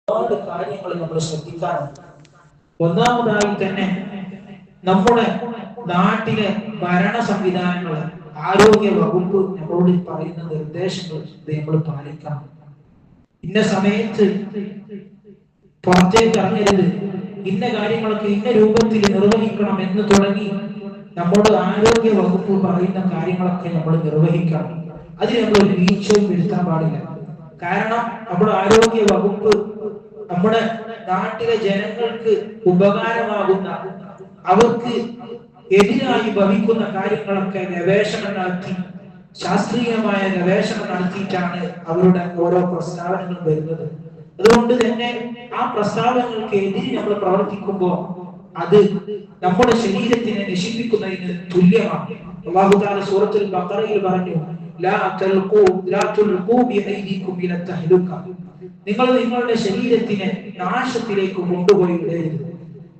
ഒരുപാട് കാര്യങ്ങൾ നമ്മൾ ശ്രദ്ധിക്കാറുണ്ട്. ഒന്നാമതായി തന്നെ നമ്മുടെ നാട്ടിലെ ഭരണ സംവിധാനങ്ങൾ, ആരോഗ്യ വകുപ്പ് നമ്മളോട് പറയുന്ന നിർദ്ദേശങ്ങൾ നമ്മൾ പാലിക്കണം. ഇന്ന സമയത്ത് പുറത്തേക്ക് ഇറങ്ങരുത്, ഇന്ന കാര്യങ്ങളൊക്കെ ഇന്ന രൂപത്തിൽ നിർവഹിക്കണം എന്ന് തുടങ്ങി നമ്മുടെ ആരോഗ്യ വകുപ്പ് പറയുന്ന കാര്യങ്ങളൊക്കെ നമ്മൾ നിർവഹിക്കണം. അതിന് നമ്മൾ ഒരു വീഴ്ചയും വരുത്താൻ പാടില്ല. കാരണം നമ്മുടെ ആരോഗ്യ വകുപ്പ് നമ്മുടെ നാട്ടിലെ ജനങ്ങൾക്ക് ഉപകാരമാകുന്ന, അവർക്ക് എതിരായി ഭവിക്കുന്ന കാര്യങ്ങളൊക്കെ ഗവേഷണം നടത്തി, ശാസ്ത്രീയമായ ഗവേഷണം നടത്തിയിട്ടാണ് അവരുടെ ഓരോ പ്രസ്താവനകളും വരുന്നത്. അതുകൊണ്ട് തന്നെ ആ പ്രസ്താവനകൾക്ക് എതിരെ നമ്മൾ പ്രവർത്തിക്കുമ്പോൾ അത് നമ്മുടെ ശരീരത്തിനെ നശിപ്പിക്കുന്നതിന് തുല്യമാണ്. അല്ലാഹു തആല സൂറത്തുൽ ബഖറയിൽ പറഞ്ഞു, ലാ തുൽഖൂ ബിഅയ്ദികും ഇല തഹ്ലുക, നിങ്ങൾ നിങ്ങളുടെ ശരീരത്തിനെ നാശത്തിലേക്ക് കൊണ്ടുപോയി വിടരുത്.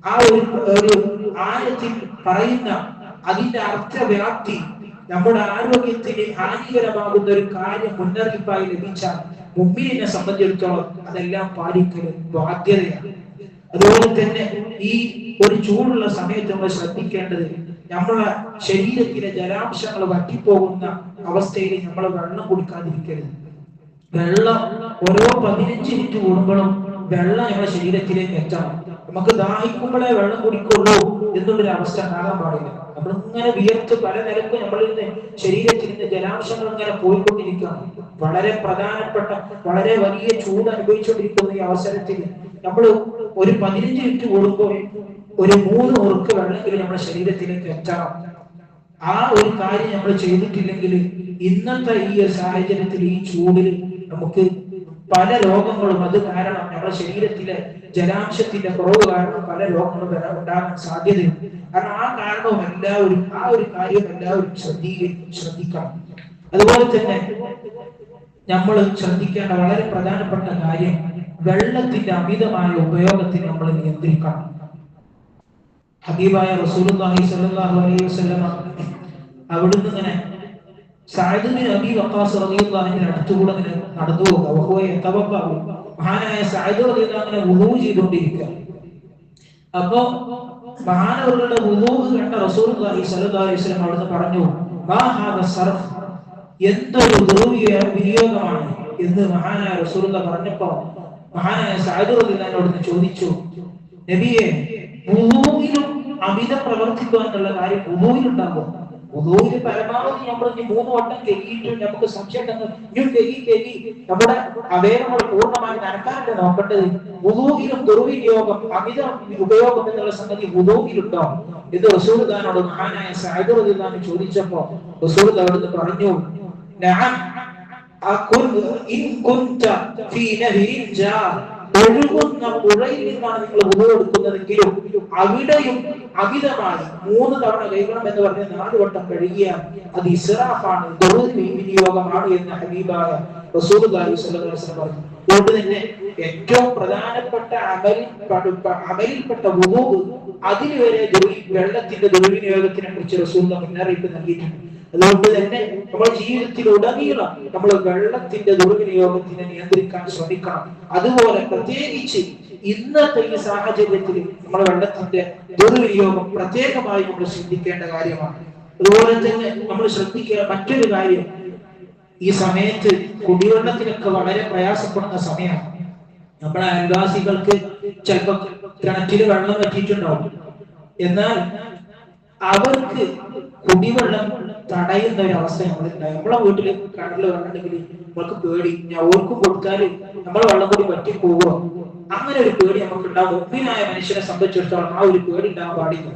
ആ ഒരു ആയത്തിൽ പറയുന്ന അതിന്റെ അർത്ഥവ്യാപ്തി നമ്മുടെ ആരോഗ്യത്തിന് ഹാനികരമാകുന്ന ഒരു കാര്യം മുന്നറിയിപ്പായി ലഭിച്ചാൽ മുഅ്മിനിനെ സംബന്ധിച്ചിടത്തോളം അതെല്ലാം പാലിക്കൽ ബാധ്യതയാണ്. അതുപോലെ തന്നെ ഈ ഒരു ചൂടുള്ള സമയത്ത് നമ്മൾ ശ്രദ്ധിക്കേണ്ടത്, നമ്മളെ ശരീരത്തിലെ ജലാംശങ്ങൾ വറ്റിപ്പോകുന്ന അവസ്ഥയിൽ നമ്മൾ വെള്ളം കുടിക്കാതിരിക്കരുത്. വെള്ളം ഓരോ 15 മിനിറ്റ് കൂടുമ്പോഴും വെള്ളം നമ്മുടെ ശരീരത്തിലേക്ക് എത്തണം. നമുക്ക് ദാഹിക്കുമ്പോഴേ വെള്ളം കുടിക്കുള്ളൂ എന്നുള്ളൊരു അവസ്ഥ ഉണ്ടാകാൻ പാടില്ല. നമ്മളിങ്ങനെ വിയർത്ത് പല നിരക്കും നമ്മളിൽ നിന്ന് ശരീരത്തിൽ നിന്ന് ജലാംശങ്ങൾ ഇങ്ങനെ പോയിക്കൊണ്ടിരിക്കുകയാണ്. വളരെ പ്രധാനപ്പെട്ട, വളരെ വലിയ ചൂട് അനുഭവിച്ചുകൊണ്ടിരിക്കുന്ന ഈ അവസരത്തിൽ നമ്മൾ ഒരു 15 മിനിറ്റ് കൂടുമ്പോൾ ഒരു 3 ഉറുക്ക് വെള്ളമെങ്കിലും നമ്മുടെ ശരീരത്തിലേക്ക് എത്തണം. ആ ഒരു കാര്യം നമ്മൾ ചെയ്തിട്ടില്ലെങ്കിൽ ഇന്നത്തെ ഈ ഒരു സാഹചര്യത്തിൽ, ഈ ചൂടിൽ നമുക്ക് പല രോഗങ്ങളും, അത് കാരണം നമ്മുടെ ശരീരത്തിലെ ജലാംശത്തിന്റെ കുറവ് കാരണം പല രോഗങ്ങളും ഉണ്ടാകാൻ സാധ്യതയുണ്ട്. കാരണം ആ കാരണവും എല്ലാവരും, ആ ഒരു കാര്യം എല്ലാവരും ശ്രദ്ധിക്കണം. അതുപോലെ തന്നെ നമ്മൾ ശ്രദ്ധിക്കേണ്ട വളരെ പ്രധാനപ്പെട്ട കാര്യം, വെള്ളത്തിന്റെ അമിതമായ ഉപയോഗത്തിന് നമ്മൾ നിയന്ത്രിക്കണം. ഹബീബായ റസൂലുള്ളാഹി സ്വല്ലല്ലാഹു അലൈഹി വസല്ലം അവിടുന്ന് ഇങ്ങനെ സഅദ് ബിൻ അബീ വഖാസ് റളിയല്ലാഹു അൻഹു അടുത്തുകൂടെ ഇങ്ങനെ നടന്നു പോകുക. മഹാനായ സഅദ് റളിയല്ലാഹു അൻഹു വുളൂ ചെയ്തുകൊണ്ടിരിക്കുക. അപ്പോ മഹാനവരുടെ വുളൂ കണ്ട റസൂലുള്ളാഹി സ്വല്ലല്ലാഹു അലൈഹി വസല്ലം അവിടുന്ന് പറഞ്ഞു, മാ ഹാദ സർഫ്, എന്തൊരു ദുർവിനിയോഗമാണ് എന്ന് മഹാനായ റസൂലുള്ളാഹി പറഞ്ഞപ്പോൾ മഹാനായ സഅദ് റളിയല്ലാഹു അൻഹു അവിടുന്ന് ചോദിച്ചു, നബിയെ, വുളൂയിലും അമിത പ്രവർത്തിക്കുക എന്നുള്ള കാര്യം വുളൂയിലുണ്ടാകും? വുളൂയിൽ പരമാവധി നമ്മൾ 3 വട്ടം കെഴിയിട്ട് നമുക്ക് സംശയം കെഴി നമ്മുടെ അവയവങ്ങൾ പൂർണ്ണമായി നനക്കാനല്ല നോക്കേണ്ടത്. വുളൂയിലും ദുർവിനിയോഗം, അമിത ഉപയോഗം എന്നുള്ള സംഗതി വുളൂയിലുണ്ടോ എന്ന് റസൂലുള്ളാഹിനോട് മഹാനായ സഅദ് റളിയല്ലാഹു അൻഹു ചോദിച്ചപ്പോൾ റസൂലുള്ളാഹി അവിടുന്ന് പറഞ്ഞു, നഅം ഇൻ കുൻത ഫീ നഹ്രിൻ ജാർ, ഒഴുകുന്ന പുഴയിൽ നിന്നാണ് നിങ്ങൾ വുളൂ എടുക്കുന്നതെങ്കിലും അവിടെയും അമിതമായി 3 തവണ കഴുകണം എന്ന് പറഞ്ഞ് 4 വട്ടം കഴുകിയാൽ അത് ഇസ്റാഫാണ്, ദുർവിനിയോഗമാണ് എന്ന് ഹബീബായ റസൂലുള്ളാഹി സ്വല്ലല്ലാഹു അലൈഹി വസല്ലം പറഞ്ഞു. അതുകൊണ്ട് തന്നെ ഏറ്റവും പ്രധാനപ്പെട്ട അമലിൽപ്പെട്ട വുളൂ, അതിൽ വരെ വെള്ളത്തിന്റെ ദുർവിനിയോഗത്തിനെ കുറിച്ച് റസൂലുള്ളാഹി മുന്നറിയിപ്പ് നൽകിയിട്ടുണ്ട്. അതുകൊണ്ട് തന്നെ നമ്മൾ ജീവിതത്തിൽ ഉടനീളം നമ്മൾ വെള്ളത്തിന്റെ ദുർവിനിയോഗത്തിനെ നിയന്ത്രിക്കാൻ ശ്രമിക്കണം. അതുപോലെ പ്രത്യേകിച്ച് ഇന്നത്തെ ഈ സാഹചര്യത്തിൽ നമ്മൾ വെള്ളത്തിന്റെ ദുർവിനിയോഗം പ്രത്യേകമായി നമ്മൾ ശ്രദ്ധിക്കേണ്ട കാര്യമാണ്. അതുപോലെ തന്നെ നമ്മൾ ശ്രദ്ധിക്കേണ്ട മറ്റൊരു കാര്യം, ഈ സമയത്ത് കുടിവെള്ളത്തിനൊക്കെ വളരെ പ്രയാസപ്പെടുന്ന സമയമാണ്. നമ്മുടെ അയൽവാസികൾക്ക് ചിലപ്പോൾ കിണറ്റിൽ വെള്ളം പറ്റിയിട്ടുണ്ടാവും. എന്നാൽ അവർക്ക് കുടിവെള്ളം തടയുന്ന ഒരു അവസ്ഥ നമ്മളുണ്ടായി. നമ്മളെ വീട്ടില് കിണറിൽ വെള്ളം ഉണ്ടെങ്കിൽ നമ്മൾക്ക് പേടി, ഞാൻ ഓർക്കും കൊടുത്താൽ നമ്മളെ വെള്ളം കൂടി പറ്റി പോകുമോ, അങ്ങനെ ഒരു പേടി നമുക്ക് ഉണ്ടാവും. മുഅ്മിനായ മനുഷ്യനെ സംബന്ധിച്ചിടത്തോളം ആ ഒരു പേടി ഉണ്ടാകാൻ പാടില്ല.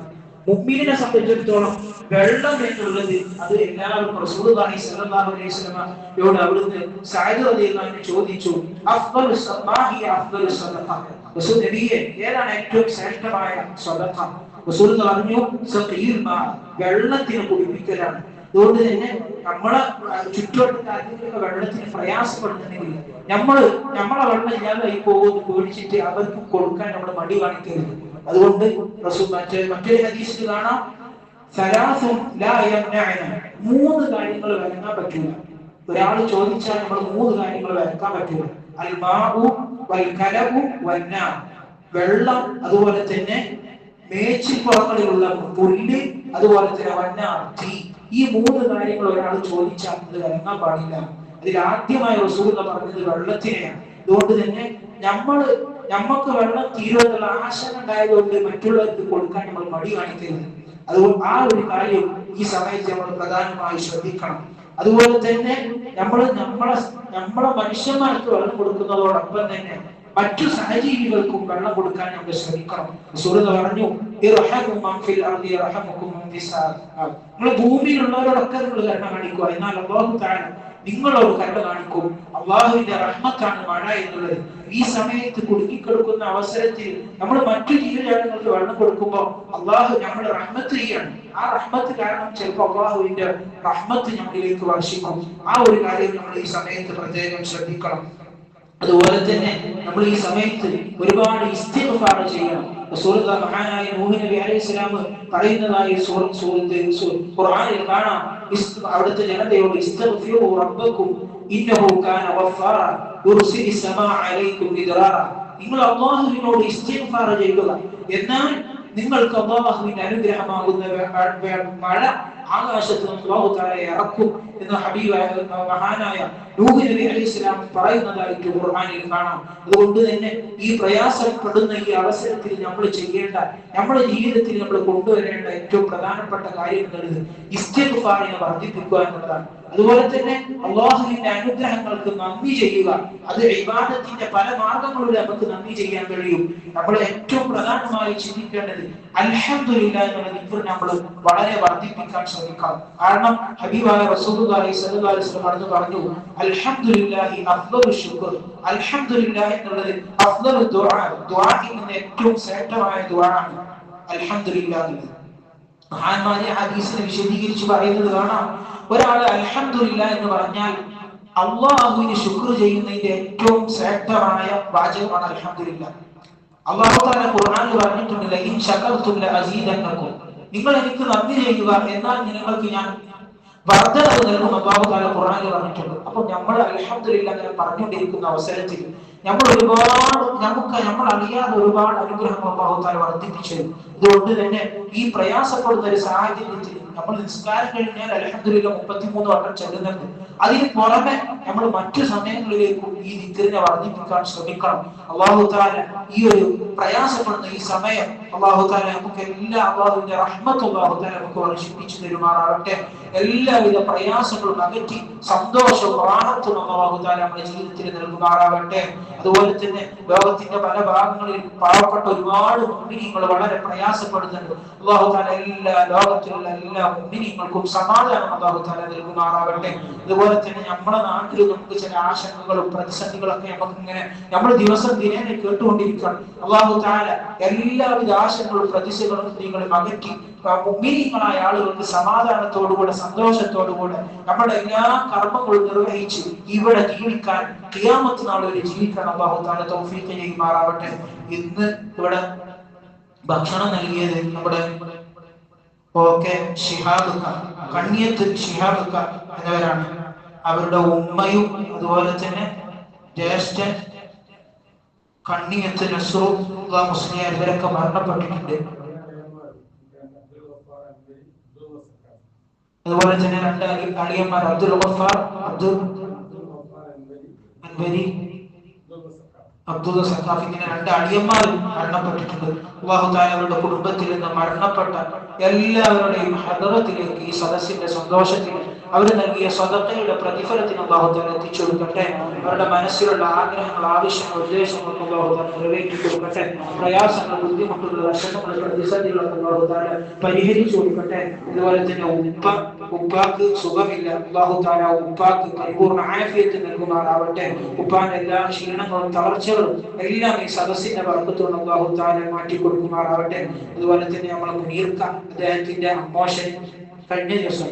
മുഅ്മിനിനെ സംബന്ധിച്ചിടത്തോളം വെള്ളം എന്നുള്ളത് അത് എല്ലാവരും റസൂലുള്ളാഹി സ്വല്ലല്ലാഹു അലൈഹി വസല്ലമയോട് അവിടുന്ന് സഅദ് റളിയല്ലാഹു അൻഹു ചോദിച്ചു, അഫ്ദലു സദഖ, അഫ്ദലു സദഖ, റസൂൽ നബിയെ, ഏതാണ് ഏറ്റവും ശ്രേഷ്ഠമായ സദഖ? റസൂൽ പറഞ്ഞു, സഖീൽ മാ, വെള്ളത്തിന് കുടിപ്പിക്കലാണ്. അതുകൊണ്ട് തന്നെ നമ്മളെ ചുറ്റുവട്ടത്ത് ആരെങ്കിലും വെള്ളത്തിന് പ്രയാസപ്പെടുന്നുണ്ടെങ്കിൽ നമ്മളെ വെള്ളം ഇല്ലാതായി പോകുമെന്ന് പേടിച്ചിട്ട് അവർക്ക് കൊടുക്കാൻ നമ്മൾ മടി കാണിക്കരുത്. അതുകൊണ്ട് റസൂൽ മറ്റൊരു ഹദീസിൽ കാണാം, സലാസുൻ ലാ യംനഅന, 3 കാര്യങ്ങൾ വരങ്ങാൻ പറ്റൂല. ഒരാൾ ചോദിച്ചാൽ നമ്മൾ 3 കാര്യങ്ങൾ വരക്കാൻ പറ്റൂല. അൽ മാഉ വെള്ളം, അതുപോലെ തന്നെ മേച്ചിൽപ്പുറങ്ങളിലുള്ള പുല്ല്, അതുപോലെ തന്നെ വന്നാർ, തീ. ഈ മൂന്ന് കാര്യങ്ങൾ ഒരാൾ ചോദിച്ചാൽ അത് ഇറങ്ങാൻ പാടില്ല. അതിൽ ആദ്യമായി റസൂൽ പറഞ്ഞത് വെള്ളത്തിനെയാണ്. അതുകൊണ്ട് തന്നെ നമ്മക്ക് വെള്ളം തീരുവെന്നുള്ള ആശങ്ക ഉണ്ടായതുകൊണ്ട് മറ്റുള്ളവർക്ക് കൊടുക്കാൻ നമ്മൾ മടി കാണിക്കരുത്. അതുകൊണ്ട് ആ ഒരു കാര്യം ഈ സമയത്ത് നമ്മൾ പ്രധാനമായി ശ്രദ്ധിക്കണം. അതുപോലെ തന്നെ നമ്മളെ മനുഷ്യന്മാർക്ക് വെള്ളം കൊടുക്കുന്നതോടൊപ്പം തന്നെ മറ്റു സഹജീവികൾക്കും വെള്ളം കൊടുക്കാൻ നമ്മൾ ശ്രമിക്കണം. റസൂൽ പറഞ്ഞു, നിങ്ങൾ ഭൂമിയിലുള്ളവരോടൊക്കെ നിങ്ങൾ കരുണ കാണിക്കുക, എന്നാൽ അല്ലാഹു തആല നിങ്ങളോട് കരുണ കാണിക്കും. അള്ളാഹുവിന്റെ റഹ്മത്താണ് മഴ എന്നുള്ളത്. ഈ സമയത്ത് കുടുങ്ങിക്കിടക്കുന്ന അവസരത്തിൽ നമ്മൾ മറ്റു ജീവജാലങ്ങൾക്ക് വെള്ളം കൊടുക്കുമ്പോൾ അള്ളാഹു നമ്മുടെ റഹ്മത്ത് ചെയ്യാണ്. ആ റഹ്മത്ത് കാരണം ചിലപ്പോൾ അള്ളാഹുവിന്റെ റഹ്മത്ത് നമ്മളിലേക്ക് വർഷിക്കും. ആ ഒരു കാര്യം നമ്മൾ ഈ സമയത്ത് പ്രത്യേകം ശ്രദ്ധിക്കണം. അതുപോലെ തന്നെ നമ്മൾ ഈ സമയത്ത് ഒരുപാട് ഇസ്തിഗ്ഫാർ ചെയ്യണം. മഹാനായ നൂഹ് നബി അലൈഹിസ്സലാം പറയുന്നതായി ഖുർആനിൽ കാണാം, അവിടുത്തെ ജനതയോട് ഇസ്തഗ്ഫിറു റബ്ബക്കും ഇന്നഹു കാന ഗഫാറ യുർസിലി സമാഅ അലൈക്കും മിദ്റാറ. നിങ്ങൾ അല്ലാഹുവിനോട് ഇസ്തിഗ്ഫാർ ചെയ്യുക, എന്നാൽ നിങ്ങൾക്ക് അല്ലാഹുവിന്റെ അനുഗ്രഹമാകുന്ന മഴ ആകാശത്ത് നിന്ന് അല്ലാഹു തആല ഇറക്കും എന്ന് ഹബീബായ മഹാനായ നൂഹ് നബി അലൈഹിസ്സലാം പറയുന്നതായിട്ട് ഖുർആനിൽ കാണാം. അതുകൊണ്ട് തന്നെ ഈ പ്രയാസപ്പെടുന്ന ഈ അവസരത്തിൽ നമ്മൾ ചെയ്യേണ്ട, നമ്മുടെ ജീവിതത്തിൽ നമ്മൾ കൊണ്ടുവരേണ്ട ഏറ്റവും പ്രധാനപ്പെട്ട കാര്യം എന്നുള്ളത് ഇസ്തിഗ്ഫാറിനെ വർദ്ധിപ്പിക്കുക എന്നുള്ളതാണ്. അതുപോലെ തന്നെ അല്ലാഹുവിന്റെ അനുഗ്രഹങ്ങൾക്ക് നന്ദി ചെയ്യുക. അത് ഇബാദത്തിന്റെ പല മാർഗങ്ങളിലൂടെ നമുക്ക് നന്ദി ചെയ്യാൻ കഴിയും. നമ്മൾ ഏറ്റവും പ്രധാനമായി ചിന്തിക്കേണ്ടത് അൽഹംദുലില്ലാഹ് എന്നുള്ള ദിക്ർ നമ്മൾ വളരെ വർദ്ധിപ്പിക്കാൻ ശ്രമിക്കാം. കാരണം ഹബീബായ റസൂലുള്ളാഹി സ്വല്ലല്ലാഹു അലൈഹി വസല്ലം പറഞ്ഞു, അൽഹംദുലില്ലാഹി അഫ്ളലു ശുക്ർ. അൽഹംദുലില്ലാഹ് എന്നുള്ളത് അഫ്ളലു ദുആ, ദുആയിൽ നിന്ന് ഏറ്റവും ശ്രേഷ്ഠമായ ദുആ ആണ് അൽഹംദുലില്ലാഹ്. മഹാന്മാരെ ഹദീസിനെ വിശദീകരിച്ച് പറയുന്നത് കാണാം, ഒരാൾ അൽഹംദുലില്ലാഹ് എന്ന് പറഞ്ഞാൽ അല്ലാഹുവിന് ശുക്ർ ചെയ്യുന്നതിന്റെ ഏറ്റവും ശ്രേഷ്ഠമായ വാചകമാണ് അൽഹംദുലില്ലാഹ്. അല്ലാഹു തആല ഖുർആനിൽ പറഞ്ഞിട്ടുണ്ട്, ലഇൻ ശകർതും ലഅസീദന്നകും. നിങ്ങൾ എനിക്ക് നന്ദി ചെയ്യുക, എന്നാൽ നിങ്ങൾക്ക് ഞാൻ വർദ്ധനവ് നൽകും. അല്ലാഹു തആല ഖുർആനിൽ പറഞ്ഞിട്ടുണ്ട്. അപ്പോൾ നമ്മൾ അൽഹംദുലില്ലാഹ് അങ്ങനെ പറഞ്ഞുകൊണ്ടിരിക്കുന്ന അവസരത്തിൽ നമ്മൾ അറിയാതെ ഒരുപാട് അനുഗ്രഹങ്ങൾ അല്ലാഹു തആല വർദ്ധിപ്പിച്ചു. അതുകൊണ്ട് തന്നെ ഈ പ്രയാസപ്പെടുന്ന ഒരു സാഹചര്യത്തിൽ നമ്മൾ നിസ്കാരം കഴിഞ്ഞാൽ അൽഹംദുലില്ലാഹ് 33 വട്ടം ചൊല്ലുന്നുണ്ട്. അതിന് പുറമെ നമ്മൾ മറ്റു സമയങ്ങളിലേക്കും ഈ ദിക്റിനെ വർദ്ധിപ്പിക്കാൻ ശ്രമിക്കണം. അല്ലാഹു തആല ഈ ഒരു പ്രയാസപ്പെടുന്ന ഈ സമയം അല്ലാഹു തആല നമുക്ക് അല്ലാഹുവിന്റെ റഹ്മത്ത് അല്ലാഹു തആല നമുക്ക് വർഷിപ്പിച്ചു തരുമാറാകട്ടെ. എല്ലാവിധ പ്രയാസങ്ങളും അകറ്റി സന്തോഷവും റാഹത്തും അല്ലാഹു തആല നമ്മുടെ ജീവിതത്തിൽ നൽകുമാറാകട്ടെ. അതുപോലെ തന്നെ ലോകത്തിന്റെ പല ഭാഗങ്ങളിൽ പാവപ്പെട്ട ഒരുപാട് മുഅ്മിനീങ്ങൾ വളരെ പ്രയാസപ്പെടുന്നുണ്ട്. അല്ലാഹു തആല എല്ലാ ലോകത്തിലുള്ള എല്ലാ മുഅ്മിനീങ്ങൾക്കും സമാധാനം അല്ലാഹു തആല നൽകുമാറാകട്ടെ. അതുപോലെ തന്നെ നമ്മുടെ നാട്ടിൽ നമുക്ക് ചില ആശങ്കകളും പ്രതിസന്ധികളൊക്കെ നമ്മൾ ദിവസം ദിനേന കേട്ടുകൊണ്ടിരിക്കുകയാണ്. അല്ലാഹു തആല എല്ലാവിധ ആശങ്കകളും പ്രതിസന്ധികളും അകറ്റി മുഅ്മിനീങ്ങളായ ആളുകൾക്ക് സമാധാനത്തോടുകൂടെ സന്തോഷത്തോടുകൂടെ നമ്മുടെ എല്ലാ കർമ്മങ്ങളും നിർവഹിച്ച് ഇവിടെ ജീവിക്കാൻ, ഖിയാമത്ത് നാൾ വരെ ജീവിക്കാൻ അല്ലാഹു തആല തൗഫീഖ് ചെയ്യുമാറാവട്ടെ. ഇന്ന് ഇവിടെ ഭക്ഷണം നൽകിയത് നമ്മുടെ കണ്ണിയത്ത് ശിഹാബ് എന്നവരാണ്. അവരുടെ ഉമ്മയും അതുപോലെ തന്നെ ജ്യേഷ്ഠൻ കണ്ണിയത്ത് നസ്റുല്ലാ മുസ്ലിയാർ ഇവരൊക്കെ മരണപ്പെട്ടിട്ടുണ്ട്. അതുപോലെ തന്നെ രണ്ട് അളിയന്മാർ അബ്ദുൽ ഗഫാർ അബ്ദുൽ സഖാഫ് ഇങ്ങനെ രണ്ട് അളിയന്മാരും മരണപ്പെട്ടിട്ടുണ്ട്. അല്ലാഹു തആല അവരുടെ കുടുംബത്തിൽ നിന്ന് മരണപ്പെട്ട എല്ലാവരുടെയും ഹദറത്തിലേക്ക് ഈ സദസ്സിന്റെ സന്തോഷത്തിൽ അവർ നൽകിയ സദഖയുടെ പ്രതിഫലത്തിന് അല്ലാഹു തആല എത്തിച്ചു കൊടുക്കട്ടെ. അവരുടെ മനസ്സിലുള്ള ആഗ്രഹങ്ങൾ, ആവശ്യങ്ങൾ, ഉദ്ദേശങ്ങൾ അല്ലാഹു തആല നിറവേറ്റി കൊടുക്കട്ടെ. പ്രയാസങ്ങൾ, ബുദ്ധിമുട്ടുകൾ, വിഷമങ്ങൾ, പ്രതിസന്ധികൾ അല്ലാഹു തആല പരിഹരിച്ചു കൊടുക്കട്ടെ. അതുപോലെ തന്നെ ഉപ്പാക്ക് സുഖമില്ല, അല്ലാഹു തആല ഉപ്പാക്ക് പരിപൂർണ്ണ ആഫിയത്ത് നൽകുമാറാവട്ടെ. ഉപ്പാന്റെ എല്ലാ ക്ഷീണങ്ങളും തളർച്ചകളും എല്ലാം ഈ സദസ്സിന്റെ ബർക്കത്തുകൊണ്ട് അല്ലാഹു തആല മാറ്റി കൊടുക്കുമാറാവട്ടെ. അതുപോലെ തന്നെ നമ്മളെ മുനീർക്ക അദ്ദേഹത്തിന്റെ അമ്മോഷൻ കഴിഞ്ഞ ദിവസം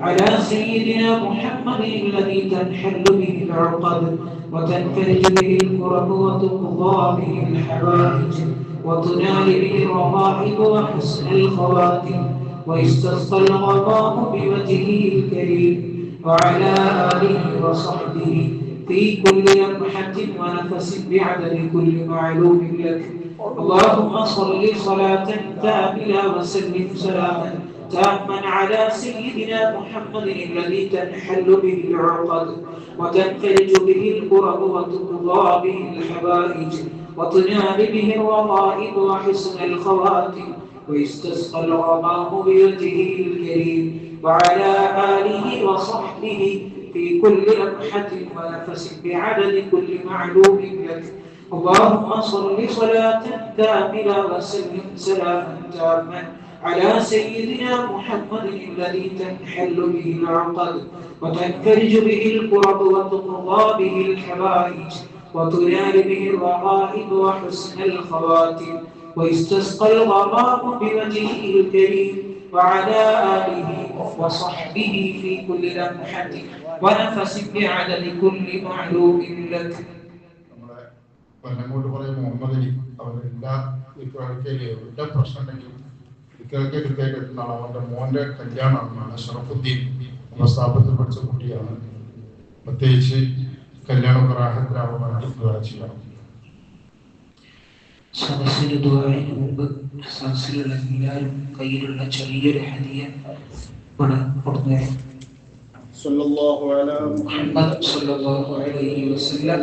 على سيدنا محمد الذي تنحل به العقد وتنفرج به الكرب وتقضى به الحوائج وتنال به الرغائب وحسن الخواتم ويستسقى الغمام بوجهه الكريم وعلى آله وصحبه في كل لمحة ونفس بعدد كل معلوم لك. اللهم صل صلاة كاملة وسلم سلاما تاما على سيدنا محمد الذي تنحل به العقد وتنفرج به الكرب وتقضى به الحوائج وتنال به الرغائب وحسن الخواتم ويستسقى الغمام بوجهه الكريم وعلى آله وصحبه في كل لمحة ونفس بعدد كل معلوم لك. اللهم صل صلاة كاملة وسلم سلاما تاما على سيدنا محمد الذي تنحل به العقد وتنفرج به الكرب وتقضى به الحوائج وتنال به الرغائب وحسن الخواتم ويستسقى الغمام بوجهه الكريم وعلى آله وصحبه في كل لمحة ونفس بعدد كل معلوم لك. നമ്മളോട് പറയുമ്പോൾ മുഹമ്മദ് അവരെല്ലാ എല്ലാ പ്രശ്നങ്ങളിലും കൃത്യമായിട്ടെത്തുന്നതാണ്. അവൻ്റെ മോൻ്റെ കല്യാണമാണ് ഷറഫുദ്ദീൻ. നമ്മുടെ സ്ഥാപനത്തിൽ പഠിച്ച കുട്ടിയാണ്. പ്രത്യേകിച്ച് കല്യാണമൊക്കെ റാഹത്തിലാവാൻ വേണ്ടി ദുആ ചെയ്യണം. സദസ്സിന് ദുആഇന് മുമ്പ് സദസ്സിലുള്ള എല്ലാവരും കയ്യിലുള്ള ചെറിയൊരു ഹദിയ കൊടുത്തു. സല്ലല്ലാഹു അലൈഹി വസല്ലം